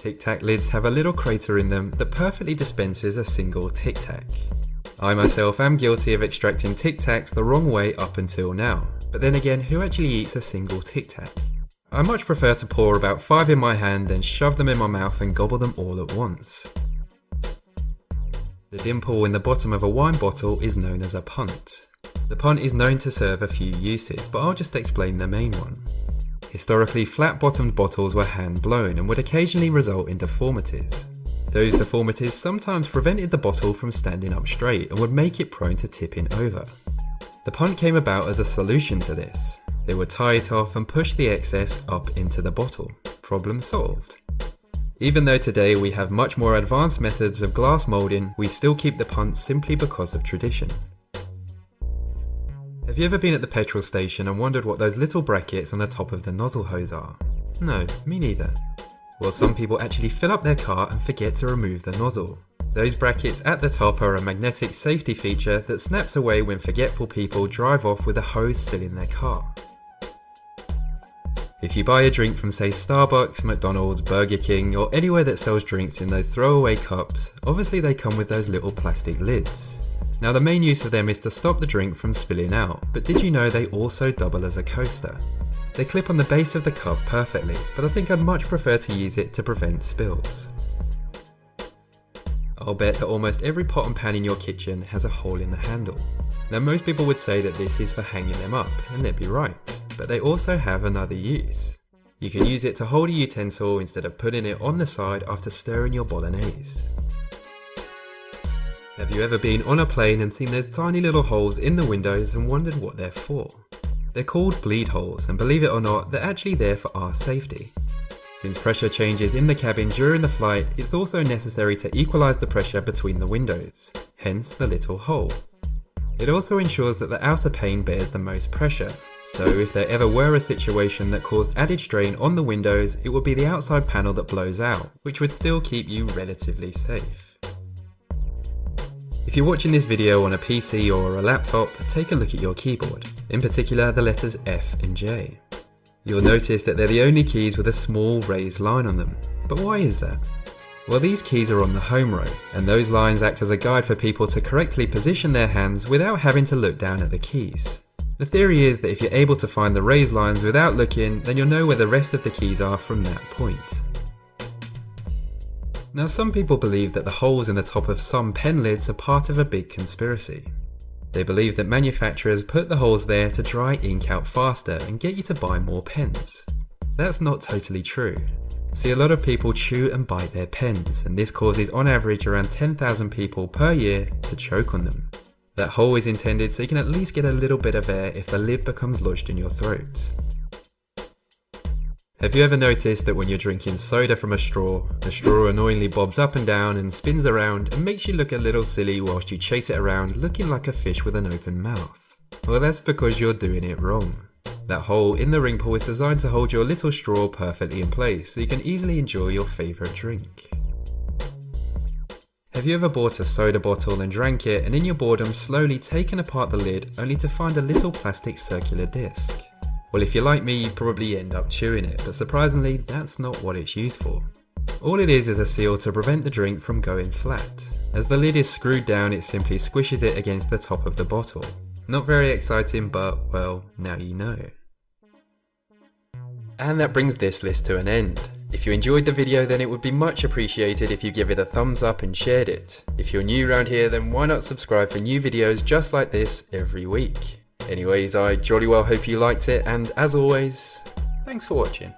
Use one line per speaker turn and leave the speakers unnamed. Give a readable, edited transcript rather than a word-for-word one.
Tic Tac lids have a little crater in them that perfectly dispenses a single Tic Tac. I myself am guilty of extracting Tic Tacs the wrong way up until now, but then again, who actually eats a single Tic Tac? I much prefer to pour about 5 in my hand, then shove them in my mouth and gobble them all at once. The dimple in the bottom of a wine bottle is known as a punt. The punt is known to serve a few uses, but I'll just explain the main one. Historically, flat-bottomed bottles were hand-blown and would occasionally result in deformities. Those deformities sometimes prevented the bottle from standing up straight and would make it prone to tipping over. The punt came about as a solution to this. They would tie it off and push the excess up into the bottle. Problem solved. Even though today we have much more advanced methods of glass moulding, we still keep the punt simply because of tradition. Have you ever been at the petrol station and wondered what those little brackets on the top of the nozzle hose are? No, me neither. Well, some people actually fill up their car and forget to remove the nozzle. Those brackets at the top are a magnetic safety feature that snaps away when forgetful people drive off with the hose still in their car. If you buy a drink from say Starbucks, McDonald's, Burger King or anywhere that sells drinks in those throwaway cups, obviously they come with those little plastic lids. Now the main use of them is to stop the drink from spilling out, but did you know they also double as a coaster? They clip on the base of the cup perfectly, but I think I'd much prefer to use it to prevent spills. I'll bet that almost every pot and pan in your kitchen has a hole in the handle. Now most people would say that this is for hanging them up, and they'd be right, but they also have another use. You can use it to hold a utensil instead of putting it on the side after stirring your bolognese. Have you ever been on a plane and seen those tiny little holes in the windows and wondered what they're for? They're called bleed holes, and believe it or not, they're actually there for our safety. Since pressure changes in the cabin during the flight, it's also necessary to equalise the pressure between the windows, hence the little hole. It also ensures that the outer pane bears the most pressure, so if there ever were a situation that caused added strain on the windows, it would be the outside panel that blows out, which would still keep you relatively safe. If you're watching this video on a PC or a laptop, take a look at your keyboard, in particular the letters F and J. You'll notice that they're the only keys with a small raised line on them. But why is that? Well, these keys are on the home row, and those lines act as a guide for people to correctly position their hands without having to look down at the keys. The theory is that if you're able to find the raised lines without looking, then you'll know where the rest of the keys are from that point. Now, some people believe that the holes in the top of some pen lids are part of a big conspiracy. They believe that manufacturers put the holes there to dry ink out faster and get you to buy more pens. That's not totally true. See, a lot of people chew and bite their pens, and this causes on average around 10,000 people per year to choke on them. That hole is intended so you can at least get a little bit of air if the lid becomes lodged in your throat. Have you ever noticed that when you're drinking soda from a straw, the straw annoyingly bobs up and down and spins around and makes you look a little silly whilst you chase it around looking like a fish with an open mouth? Well, that's because you're doing it wrong. That hole in the ring pull is designed to hold your little straw perfectly in place so you can easily enjoy your favourite drink. Have you ever bought a soda bottle and drank it and in your boredom slowly taken apart the lid only to find a little plastic circular disc? Well, if you're like me, you probably end up chewing it, but surprisingly, that's not what it's used for. All it is a seal to prevent the drink from going flat. As the lid is screwed down, it simply squishes it against the top of the bottle. Not very exciting, but, well, now you know. And that brings this list to an end. If you enjoyed the video, then it would be much appreciated if you give it a thumbs up and shared it. If you're new around here, then why not subscribe for new videos just like this every week? Anyways, I jolly well hope you liked it, and as always, thanks for watching.